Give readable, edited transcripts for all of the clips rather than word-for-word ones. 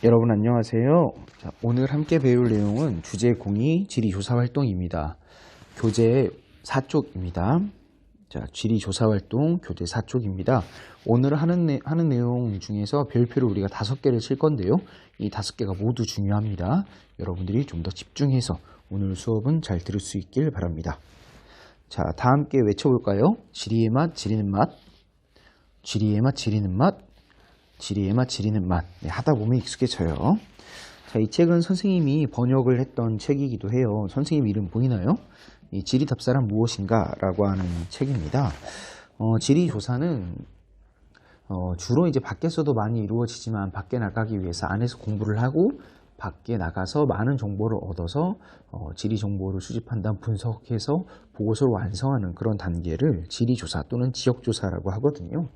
여러분 안녕하세요. 자, 오늘 함께 배울 내용은 주제 02 지리조사활동입니다. 교재 4쪽입니다. 자, 지리조사활동 교재 4쪽입니다. 오늘 하는 내용 중에서 별표를 우리가 5개를 칠 건데요. 이 5개가 모두 중요합니다. 여러분들이 좀 더 집중해서 오늘 수업은 잘 들을 수 있길 바랍니다. 자, 다 함께 외쳐볼까요? 지리의 맛, 지리는 맛. 지리의 맛, 지리는 맛. 지리의 맛, 지리는 맛. 네, 하다 보면 익숙해져요. 자, 이 책은 선생님이 번역을 했던 책이기도 해요. 선생님 이름 보이나요? 이 지리답사란 무엇인가? 라고 하는 책입니다. 지리조사는 주로 이제 밖에서도 많이 이루어지지만 밖에 나가기 위해서 안에서 공부를 하고 밖에 나가서 많은 정보를 얻어서 지리 정보를 수집한다, 분석해서 보고서를 완성하는 그런 단계를 지리조사 또는 지역조사라고 하거든요.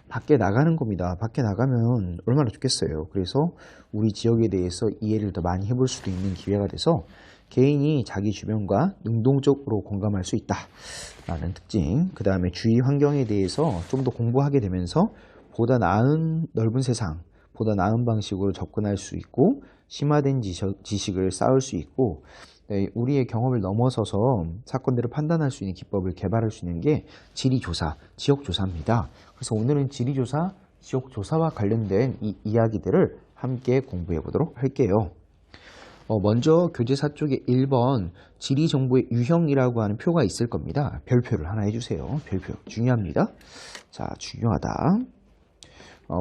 밖에 나가는 겁니다. 밖에 나가면 얼마나 좋겠어요. 그래서 우리 지역에 대해서 이해를 더 많이 해볼 수도 있는 기회가 돼서 개인이 자기 주변과 능동적으로 공감할 수 있다라는 특징, 그 다음에 주위 환경에 대해서 좀 더 공부하게 되면서 보다 나은 넓은 세상, 보다 나은 방식으로 접근할 수 있고 심화된 지식을 쌓을 수 있고 우리의 경험을 넘어서서 사건들을 판단할 수 있는 기법을 개발할 수 있는 게 지리조사, 지역조사입니다. 그래서 오늘은 지리조사, 지역조사와 관련된 이 이야기들을 함께 공부해 보도록 할게요. 먼저 교재 4쪽에 1번 지리정보의 유형이라고 하는 표가 있을 겁니다. 별표를 하나 해주세요. 별표 중요합니다. 자, 중요하다.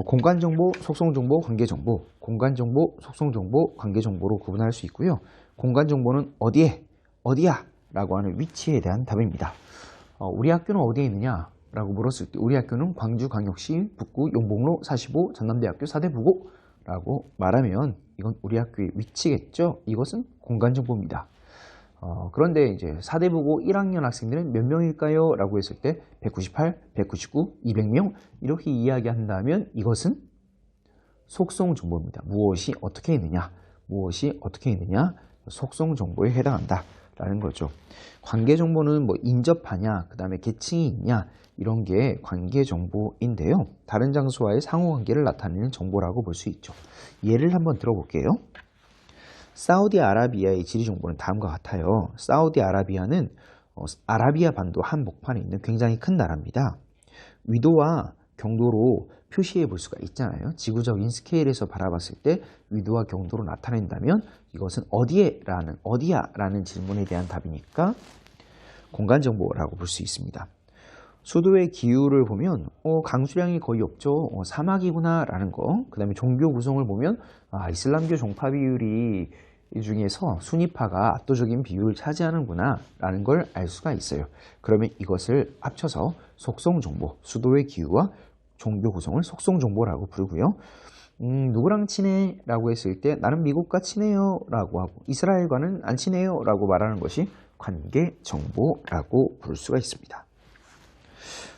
공간정보, 속성정보, 관계정보, 공간정보, 속성정보, 관계정보로 구분할 수 있고요. 공간정보는 어디에, 어디야 라고 하는 위치에 대한 답입니다. 우리 학교는 어디에 있느냐 라고 물었을 때 우리 학교는 광주광역시 북구 용복로 45 전남대학교 사대부고 라고 말하면 이건 우리 학교의 위치겠죠. 이것은 공간정보입니다. 그런데 이제 사대부고 1학년 학생들은 몇 명일까요? 라고 했을 때 198, 199, 200명 이렇게 이야기한다면 이것은 속성 정보입니다. 무엇이 어떻게 있느냐, 무엇이 어떻게 있느냐, 속성 정보에 해당한다 라는 거죠. 관계 정보는 뭐 인접하냐, 그 다음에 계층이 있냐 이런 게 관계 정보인데요. 다른 장소와의 상호관계를 나타내는 정보라고 볼 수 있죠. 예를 한번 들어볼게요. 사우디아라비아의 지리 정보는 다음과 같아요. 사우디아라비아는 아라비아 반도 한복판에 있는 굉장히 큰 나라입니다. 위도와 경도로 표시해 볼 수가 있잖아요. 지구적인 스케일에서 바라봤을 때 위도와 경도로 나타낸다면 이것은 어디야 라는 질문에 대한 답이니까 공간정보라고 볼 수 있습니다. 수도의 기후를 보면 강수량이 거의 없죠. 사막이구나 라는 거. 그 다음에 종교 구성을 보면 이슬람교 종파 비율이 이 중에서 수니파가 압도적인 비율을 차지하는구나 라는 걸 알 수가 있어요. 그러면 이것을 합쳐서 속성정보, 수도의 기후와 종교 구성을 속성정보라고 부르고요. 누구랑 친해? 라고 했을 때 나는 미국과 친해요 라고 하고 이스라엘과는 안 친해요 라고 말하는 것이 관계정보라고 부를 수가 있습니다.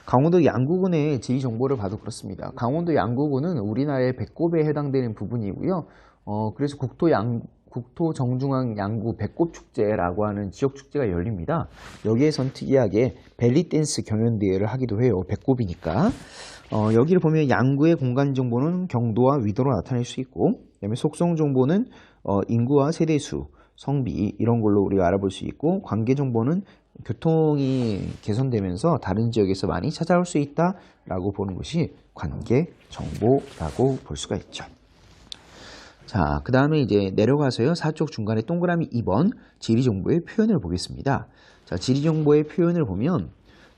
강원도 양구군의 지리정보를 봐도 그렇습니다. 강원도 양구군은 우리나라의 배꼽에 해당되는 부분이고요. 그래서 국토 정중앙 양구 배꼽축제라고 하는 지역축제가 열립니다. 여기에선 특이하게 벨리댄스 경연대회를 하기도 해요. 배꼽이니까. 여기를 보면 양구의 공간정보는 경도와 위도로 나타낼 수 있고, 그 다음에 속성정보는 인구와 세대수, 성비 이런 걸로 우리가 알아볼 수 있고, 관계정보는 교통이 개선되면서 다른 지역에서 많이 찾아올 수 있다라고 보는 것이 관계정보라고 볼 수가 있죠. 자, 그 다음에 이제 내려가서요. 4쪽 중간에 동그라미 2번 지리정보의 표현을 보겠습니다. 자, 지리정보의 표현을 보면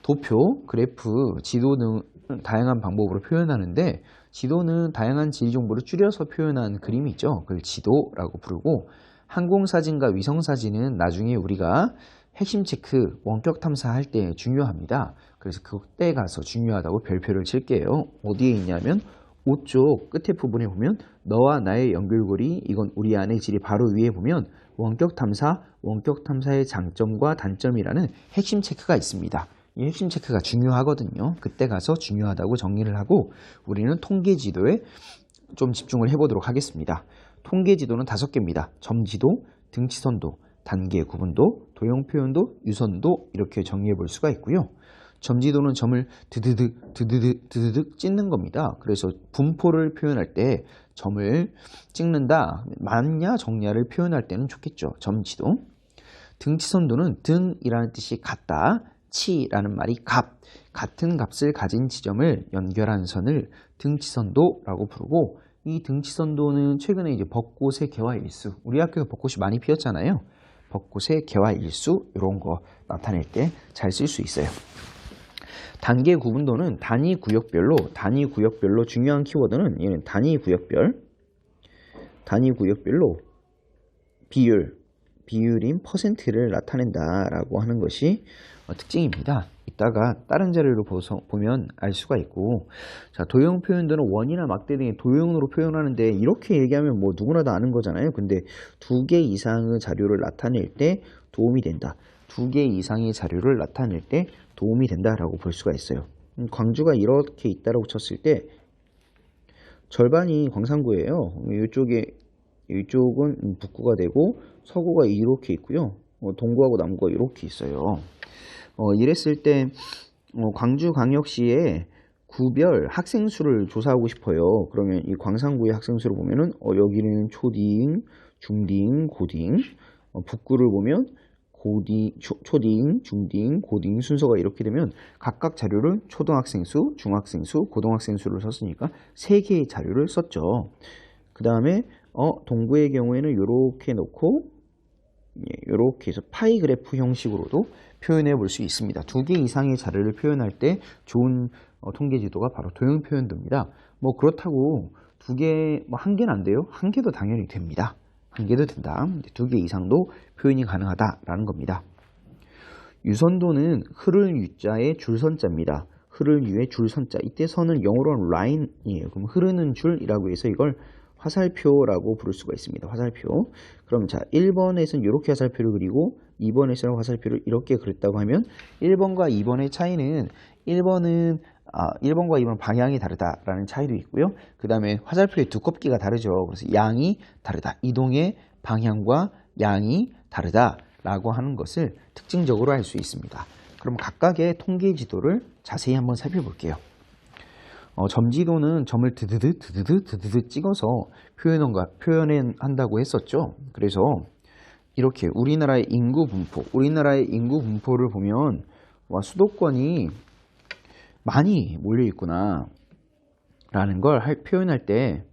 도표, 그래프, 지도 등 다양한 방법으로 표현하는데 지도는 다양한 지리정보를 줄여서 표현한 그림이 있죠. 그걸 지도라고 부르고 항공사진과 위성사진은 나중에 우리가 핵심 체크, 원격 탐사할 때 중요합니다. 그래서 그때 가서 중요하다고 별표를 칠게요. 어디에 있냐면 오쪽 끝에 부분에 보면 너와 나의 연결고리, 이건 우리 안의 지리 바로 위에 보면 원격 탐사의 장점과 단점이라는 핵심 체크가 있습니다. 이 핵심 체크가 중요하거든요. 그때 가서 중요하다고 정리를 하고 우리는 통계 지도에 좀 집중을 해보도록 하겠습니다. 통계 지도는 5개입니다. 점지도, 등치선도, 단계 구분도, 도형 표현도, 유선도 이렇게 정리해 볼 수가 있고요. 점지도는 점을 드드득 찍는 겁니다. 그래서 분포를 표현할 때 점을 찍는다, 많냐 적냐를 표현할 때는 좋겠죠. 점지도. 등치선도는 등이라는 뜻이 같다, 치라는 말이 같은 값을 가진 지점을 연결한 선을 등치선도라고 부르고, 이 등치선도는 최근에 이제 벚꽃의 개화일수, 우리 학교에 벚꽃이 많이 피었잖아요. 벚꽃의 개화일수 이런 거 나타낼 때 잘 쓸 수 있어요. 단계 구분도는 단위 구역별로 중요한 키워드는 얘는 단위 구역별로 비율인 퍼센트를 나타낸다라고 하는 것이 특징입니다. 이따가 다른 자료를 보면 알 수가 있고, 자, 도형 표현들은 원이나 막대 등의 도형으로 표현하는데 이렇게 얘기하면 뭐 누구나 다 아는 거잖아요. 근데 2개 이상의 자료를 나타낼 때 도움이 된다. 2개 이상의 자료를 나타낼 때 도움이 된다라고 볼 수가 있어요. 광주가 이렇게 있다라고 쳤을 때 절반이 광산구예요. 이쪽은 북구가 되고 서구가 이렇게 있고요. 동구하고 남구가 이렇게 있어요. 이랬을 때 광주광역시의 구별 학생 수를 조사하고 싶어요. 그러면 이 광산구의 학생 수를 보면은 여기는 초딩, 중딩, 고딩, 북구를 보면 초딩, 중딩, 고딩 순서가 이렇게 되면 각각 자료를 초등학생 수, 중학생 수, 고등학생 수를 썼으니까 3개의 자료를 썼죠. 그 다음에 동구의 경우에는 이렇게 놓고 이렇게 해서 파이 그래프 형식으로도 표현해 볼 수 있습니다. 2개 이상의 자료를 표현할 때 좋은 통계 지도가 바로 도형 표현도입니다. 뭐 그렇다고 2개, 뭐 1개는 안 돼요. 1개도 당연히 됩니다. 1개도 된다. 2개 이상도 표현이 가능하다라는 겁니다. 유선도는 흐를 유자의 줄선자입니다. 흐를 유의 줄선자. 이때 선은 영어로는 라인이에요. 그럼 흐르는 줄이라고 해서 이걸 화살표라고 부를 수가 있습니다. 화살표. 그럼 자, 1번에서는 이렇게 화살표를 그리고 2번에서는 화살표를 이렇게 그렸다고 하면 1번과 2번의 차이는 1번과 2번 방향이 다르다라는 차이도 있고요. 그 다음에 화살표의 두껍기가 다르죠. 그래서 양이 다르다. 이동의 방향과 양이 다르다라고 하는 것을 특징적으로 알 수 있습니다. 그럼 각각의 통계 지도를 자세히 한번 살펴볼게요. 점지도는 점을 드드드 찍어서 표현한다고 했었죠. 그래서 이렇게 우리나라의 인구 분포를 보면 와, 수도권이 많이 몰려 있구나 라는 걸 표현할 때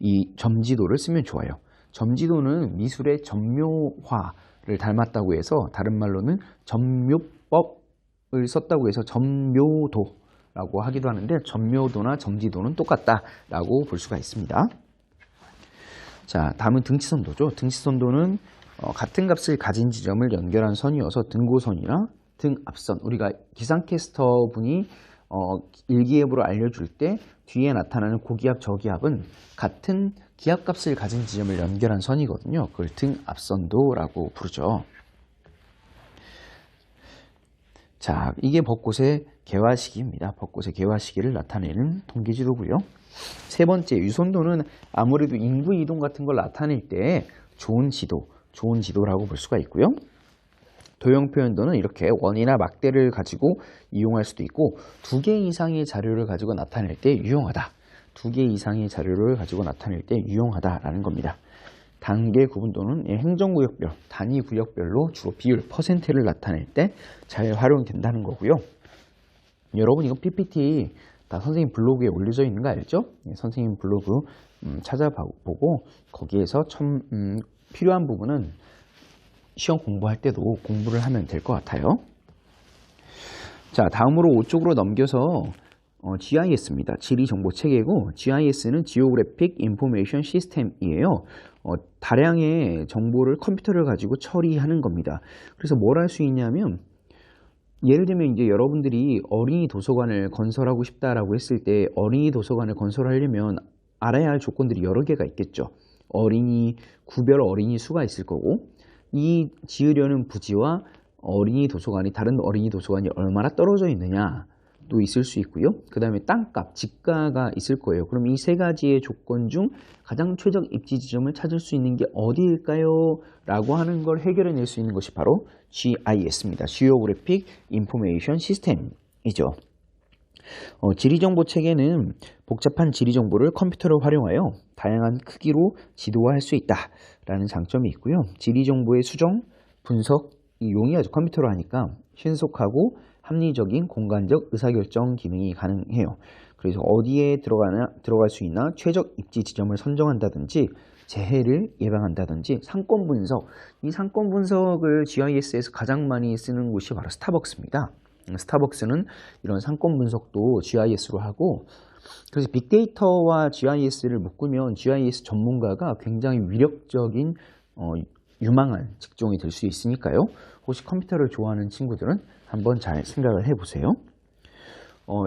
이 점지도를 쓰면 좋아요. 점지도는 미술의 점묘화를 닮았다고 해서 다른 말로는 점묘법을 썼다고 해서 점묘도라고 하기도 하는데 점묘도나 점지도는 똑같다라고 볼 수가 있습니다. 자, 다음은 등치선도죠. 등치선도는 같은 값을 가진 지점을 연결한 선이어서 등고선이나 등앞선, 우리가 기상캐스터 분이 일기예보를 알려줄 때 뒤에 나타나는 고기압, 저기압은 같은 기압값을 가진 지점을 연결한 선이거든요. 그걸 등앞선도라고 부르죠. 자, 이게 벚꽃의 개화 시기입니다. 벚꽃의 개화 시기를 나타내는 통계지도고요. 세 번째, 유선도는 아무래도 인구 이동 같은 걸 나타낼 때 좋은 지도라고 볼 수가 있고요. 도형 표현도는 이렇게 원이나 막대를 가지고 이용할 수도 있고 2개 이상의 자료를 가지고 나타낼 때 유용하다. 2개 이상의 자료를 가지고 나타낼 때 유용하다라는 겁니다. 단계 구분도는 행정구역별, 단위 구역별로 주로 비율, 퍼센트를 나타낼 때 잘 활용된다는 거고요. 여러분 이거 PPT 다 선생님 블로그에 올려져 있는 거 알죠? 선생님 블로그 찾아보고 거기에서 필요한 부분은 시험 공부할 때도 공부를 하면 될 것 같아요. 자, 다음으로 5쪽으로 넘겨서 GIS입니다. 지리정보체계고 GIS는 Geographic Information System이에요. 다량의 정보를 컴퓨터를 가지고 처리하는 겁니다. 그래서 뭘 할 수 있냐면 예를 들면 이제 여러분들이 어린이 도서관을 건설하고 싶다라고 했을 때 어린이 도서관을 건설하려면 알아야 할 조건들이 여러 개가 있겠죠. 구별 어린이 수가 있을 거고 이 지으려는 부지와 다른 어린이 도서관이 얼마나 떨어져 있느냐, 또 있을 수 있고요. 그 다음에 땅값, 지가가 있을 거예요. 그럼 이 세 가지의 조건 중 가장 최적 입지 지점을 찾을 수 있는 게 어디일까요? 라고 하는 걸 해결해낼 수 있는 것이 바로 GIS입니다. Geographic Information System이죠. 지리정보 체계는 복잡한 지리정보를 컴퓨터를 활용하여 다양한 크기로 지도화할 수 있다라는 장점이 있고요. 지리정보의 수정, 분석이 용이하죠. 컴퓨터로 하니까 신속하고 합리적인 공간적 의사결정 기능이 가능해요. 그래서 어디에 들어갈 수 있나 최적 입지 지점을 선정한다든지 재해를 예방한다든지 상권 분석, 이 상권 분석을 GIS에서 가장 많이 쓰는 곳이 바로 스타벅스입니다. 스타벅스는 이런 상권 분석도 GIS로 하고, 그래서 빅데이터와 GIS를 묶으면 GIS 전문가가 굉장히 위력적인 유망한 직종이 될 수 있으니까요. 혹시 컴퓨터를 좋아하는 친구들은 한번 잘 생각을 해보세요.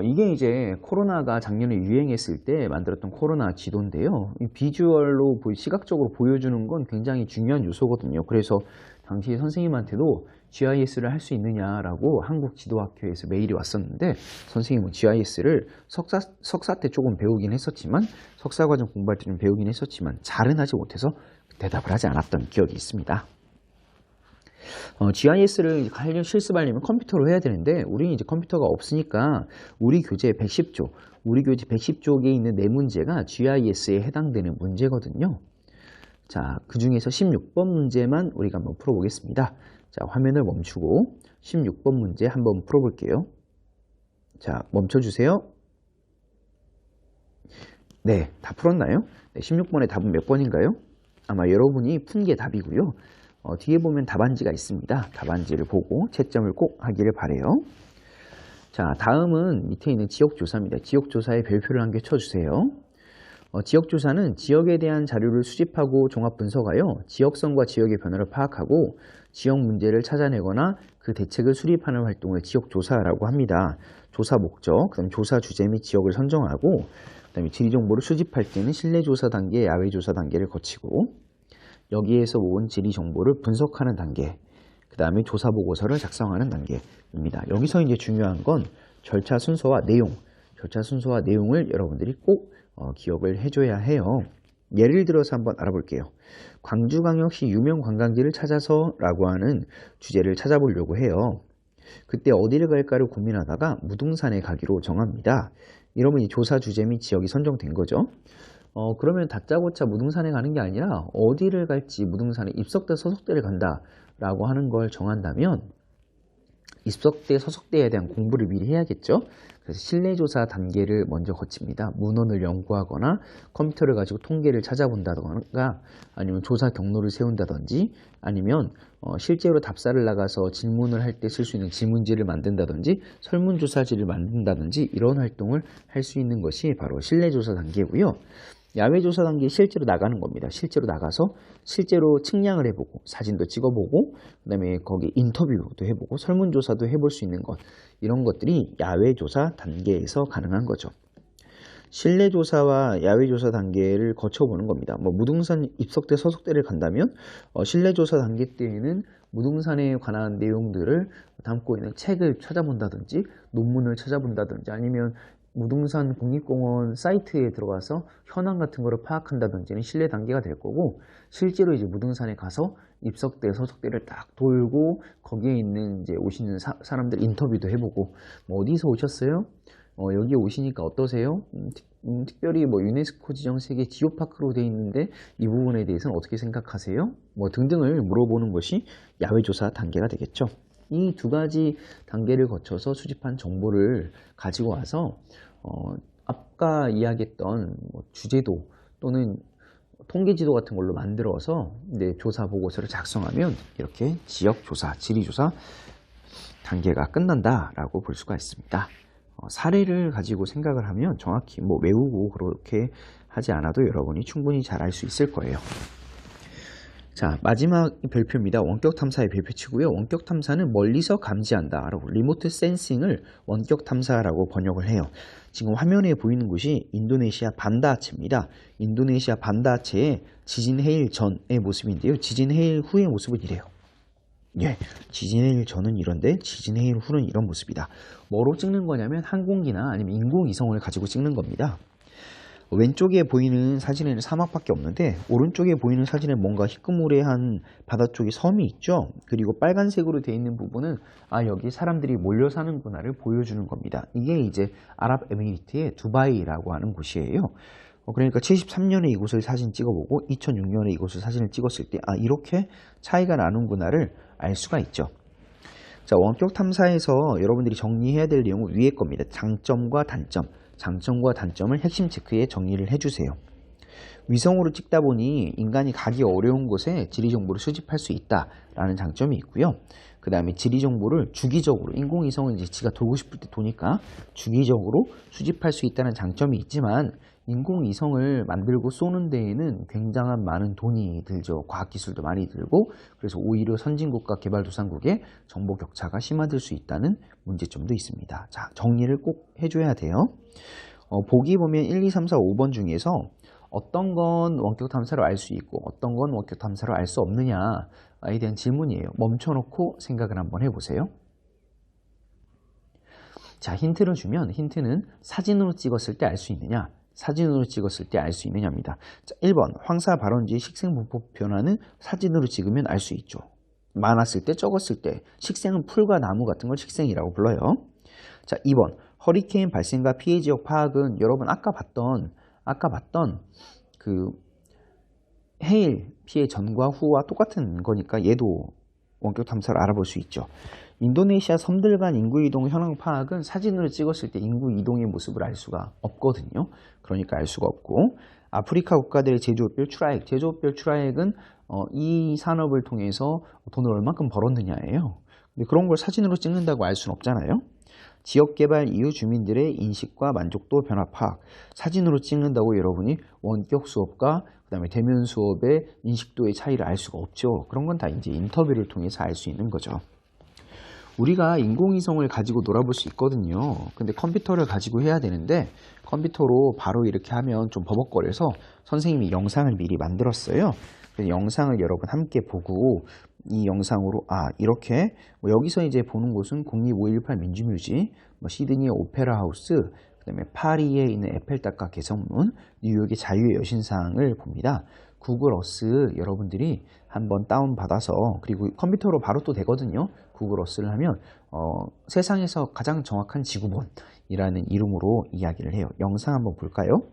이게 이제 코로나가 작년에 유행했을 때 만들었던 코로나 지도인데요. 이 비주얼로 시각적으로 보여주는 건 굉장히 중요한 요소거든요. 그래서 당시 선생님한테도 GIS를 할 수 있느냐라고 한국지도학회에서 메일이 왔었는데, 선생님은 GIS를 석사 때 조금 배우긴 했었지만, 석사과정 공부할 때 좀 배우긴 했었지만 잘은 하지 못해서 대답을 하지 않았던 기억이 있습니다. GIS를 실습하려면 컴퓨터로 해야 되는데, 우리는 이제 컴퓨터가 없으니까 우리 교재 110쪽에 있는 네 문제가 GIS에 해당되는 문제거든요. 자, 그 중에서 16번 문제만 우리가 한번 풀어보겠습니다. 자, 화면을 멈추고 16번 문제 한번 풀어볼게요. 자, 멈춰주세요. 네, 다 풀었나요? 네, 16번의 답은 몇 번인가요? 아마 여러분이 푼 게 답이고요. 뒤에 보면 답안지가 있습니다. 답안지를 보고 채점을 꼭 하기를 바라요. 자, 다음은 밑에 있는 지역조사입니다. 지역조사의 별표를 한 개 쳐주세요. 지역조사는 지역에 대한 자료를 수집하고 종합 분석하여 지역성과 지역의 변화를 파악하고 지역 문제를 찾아내거나 그 대책을 수립하는 활동을 지역조사라고 합니다. 조사 목적, 그다음 조사 주제 및 지역을 선정하고, 그다음에 지리정보를 수집할 때는 실내조사 단계, 야외조사 단계를 거치고, 여기에서 모은 지리정보를 분석하는 단계, 그 다음에 조사보고서를 작성하는 단계입니다. 여기서 이제 중요한 건 절차 순서와 내용을 여러분들이 꼭 기억을 해줘야 해요. 예를 들어서 한번 알아볼게요. 광주광역시 유명 관광지를 찾아서 라고 하는 주제를 찾아보려고 해요. 그때 어디를 갈까를 고민하다가 무등산에 가기로 정합니다. 이러면 이 조사 주제 및 지역이 선정된 거죠. 그러면 다짜고짜 무등산에 가는 게 아니라 어디를 갈지, 무등산에 입석대, 서석대를 간다 라고 하는 걸 정한다면 입석대, 서석대에 대한 공부를 미리 해야겠죠. 그래서 실내조사 단계를 먼저 거칩니다. 문헌을 연구하거나 컴퓨터를 가지고 통계를 찾아본다던가, 아니면 조사 경로를 세운다든지, 아니면 실제로 답사를 나가서 질문을 할 때 쓸 수 있는 질문지를 만든다든지 설문조사지를 만든다든지 이런 활동을 할 수 있는 것이 바로 실내조사 단계고요. 야외조사 단계에 실제로 나가는 겁니다. 실제로 나가서 실제로 측량을 해보고 사진도 찍어보고, 그 다음에 거기 인터뷰도 해보고 설문조사도 해볼 수 있는 것, 이런 것들이 야외조사 단계에서 가능한 거죠. 실내조사와 야외조사 단계를 거쳐보는 겁니다. 무등산 입석대, 서석대를 간다면 실내조사 단계 때에는 무등산에 관한 내용들을 담고 있는 책을 찾아본다든지 논문을 찾아본다든지, 아니면 무등산 국립공원 사이트에 들어가서 현황 같은 거를 파악한다든지는 실내 단계가 될 거고, 실제로 이제 무등산에 가서 입석대, 서석대를 딱 돌고 거기에 있는 이제 오시는 사람들 인터뷰도 해보고, 어디서 오셨어요? 여기 오시니까 어떠세요? 특별히 유네스코 지정 세계 지오파크로 되어 있는데 이 부분에 대해서는 어떻게 생각하세요? 등등을 물어보는 것이 야외조사 단계가 되겠죠. 이 두 가지 단계를 거쳐서 수집한 정보를 가지고 와서 아까 이야기했던 주제도 또는 통계지도 같은 걸로 만들어서 조사 보고서를 작성하면 이렇게 지역조사, 지리조사 단계가 끝난다라고 볼 수가 있습니다. 사례를 가지고 생각을 하면 정확히 외우고 그렇게 하지 않아도 여러분이 충분히 잘 알 수 있을 거예요. 자, 마지막 별표입니다. 원격 탐사의 별표치고요. 원격 탐사는 멀리서 감지한다. 리모트 센싱을 원격 탐사라고 번역을 해요. 지금 화면에 보이는 곳이 인도네시아 반다아체입니다. 인도네시아 반다아체의 지진 해일 전의 모습인데요. 지진 해일 후의 모습은 이래요. 예, 지진의 일 전은 이런데 지진의 일 후는 이런 모습이다. 뭐로 찍는 거냐면 항공기나 아니면 인공위성을 가지고 찍는 겁니다. 왼쪽에 보이는 사진에는 사막밖에 없는데 오른쪽에 보이는 사진에 뭔가 희끄무레한 바다 쪽에 섬이 있죠. 그리고 빨간색으로 되어 있는 부분은 여기 사람들이 몰려 사는구나를 보여주는 겁니다. 이게 이제 아랍에미리트의 두바이라고 하는 곳이에요. 그러니까 73년에 이곳을 사진 찍어보고 2006년에 이곳을 사진을 찍었을 때 이렇게 차이가 나는구나를 알 수가 있죠. 자, 원격 탐사에서 여러분들이 정리해야 될 내용은 위에 겁니다. 장점과 단점을 핵심 체크에 정리를 해주세요. 위성으로 찍다 보니 인간이 가기 어려운 곳에 지리 정보를 수집할 수 있다라는 장점이 있고요. 그 다음에 지리 정보를 주기적으로, 인공위성은 이제 지가 돌고 싶을 때 도니까 주기적으로 수집할 수 있다는 장점이 있지만 인공위성을 만들고 쏘는 데에는 굉장한 많은 돈이 들죠. 과학기술도 많이 들고, 그래서 오히려 선진국과 개발도상국의 정보 격차가 심화될 수 있다는 문제점도 있습니다. 자, 정리를 꼭 해줘야 돼요. 보기 보면 1, 2, 3, 4, 5번 중에서 어떤 건 원격 탐사로 알 수 있고 어떤 건 원격 탐사로 알 수 없느냐에 대한 질문이에요. 멈춰놓고 생각을 한번 해보세요. 자, 힌트를 주면 힌트는 사진으로 찍었을 때 알 수 있느냐, 사진으로 찍었을 때 알 수 있느냐입니다. 자, 1번 황사 발원지 식생 분포 변화는 사진으로 찍으면 알 수 있죠. 많았을 때, 적었을 때. 식생은 풀과 나무 같은 걸 식생이라고 불러요. 자, 2번 허리케인 발생과 피해 지역 파악은 여러분 아까 봤던 그 해일 피해 전과 후와 똑같은 거니까 얘도 원격 탐사를 알아볼 수 있죠. 인도네시아 섬들 간 인구 이동 현황 파악은 사진으로 찍었을 때 인구 이동의 모습을 알 수가 없거든요. 그러니까 알 수가 없고, 아프리카 국가들의 제조업별 출하액은 이 산업을 통해서 돈을 얼마큼 벌었느냐예요. 근데 그런 걸 사진으로 찍는다고 알 수는 없잖아요. 지역개발 이후 주민들의 인식과 만족도 변화 파악, 사진으로 찍는다고 여러분이 원격 수업과 그 다음에 대면 수업의 인식도의 차이를 알 수가 없죠. 그런 건 다 이제 인터뷰를 통해서 알 수 있는 거죠. 우리가 인공위성을 가지고 놀아볼 수 있거든요. 근데 컴퓨터를 가지고 해야 되는데 컴퓨터로 바로 이렇게 하면 좀 버벅거려서 선생님이 영상을 미리 만들었어요. 그래서 영상을 여러분 함께 보고 이 영상으로 이렇게 여기서 이제 보는 곳은 국립 5.18 민주묘지, 시드니의 오페라 하우스, 그다음에 파리에 있는 에펠탑과 개선문, 뉴욕의 자유의 여신상을 봅니다. 구글 어스 여러분들이 한번 다운받아서, 그리고 컴퓨터로 바로 또 되거든요. 구글 어스를 하면 세상에서 가장 정확한 지구본이라는 이름으로 이야기를 해요. 영상 한번 볼까요?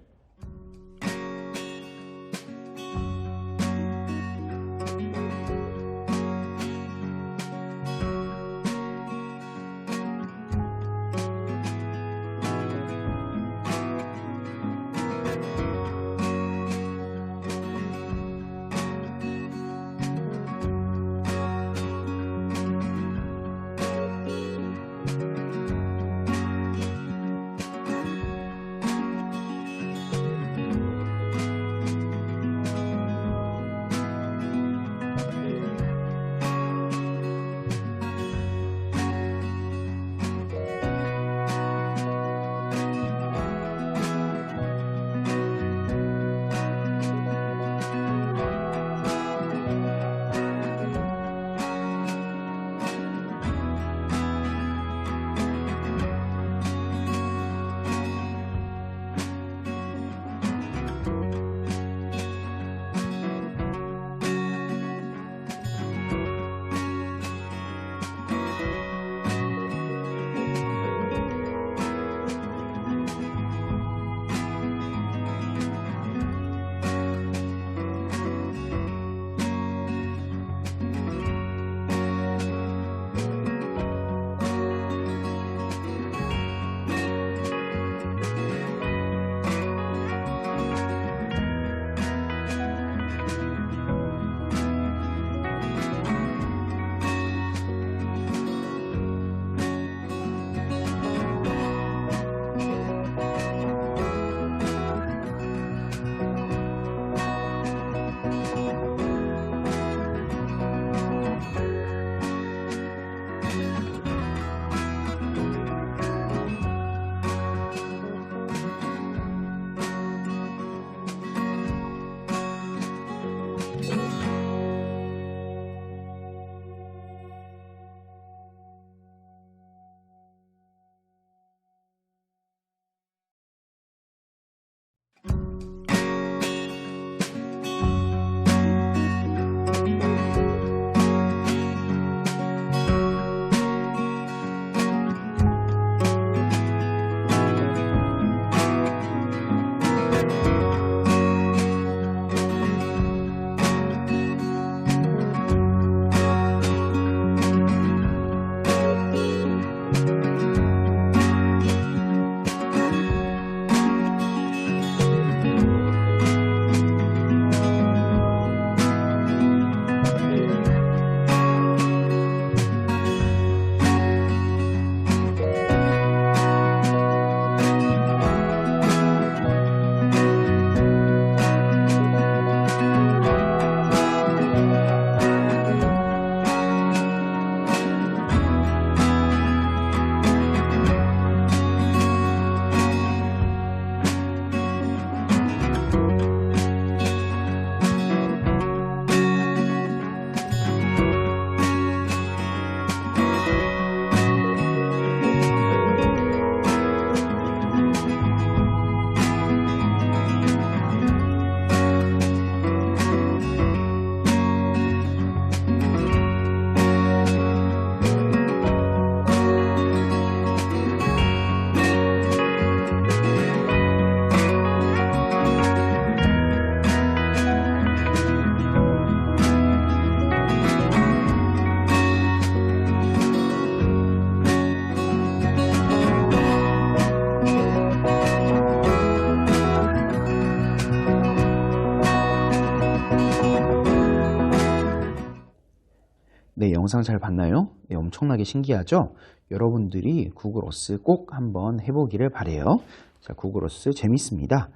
네, 영상 잘 봤나요? 네, 엄청나게 신기하죠? 여러분들이 구글 어스 꼭 한번 해보기를 바래요. 자, 구글 어스 재밌습니다.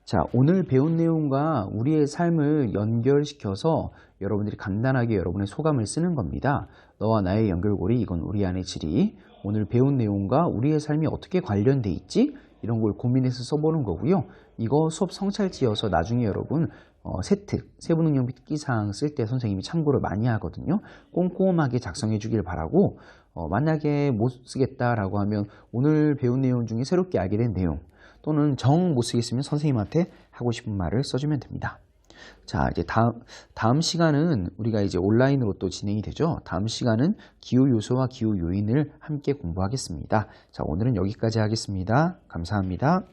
자, 오늘 배운 내용과 우리의 삶을 연결시켜서 여러분들이 간단하게 여러분의 소감을 쓰는 겁니다. 너와 나의 연결고리, 이건 우리 안의 지리. 오늘 배운 내용과 우리의 삶이 어떻게 관련돼 있지? 이런 걸 고민해서 써보는 거고요. 이거 수업 성찰지어서 나중에 여러분 세부능력 및 특기사항 쓸 때 선생님이 참고를 많이 하거든요. 꼼꼼하게 작성해 주길 바라고, 만약에 못 쓰겠다라고 하면 오늘 배운 내용 중에 새롭게 알게 된 내용 또는 정 못 쓰겠으면 선생님한테 하고 싶은 말을 써주면 됩니다. 자, 이제 다음 시간은 우리가 이제 온라인으로 또 진행이 되죠. 다음 시간은 기후 요소와 기후 요인을 함께 공부하겠습니다. 자, 오늘은 여기까지 하겠습니다. 감사합니다.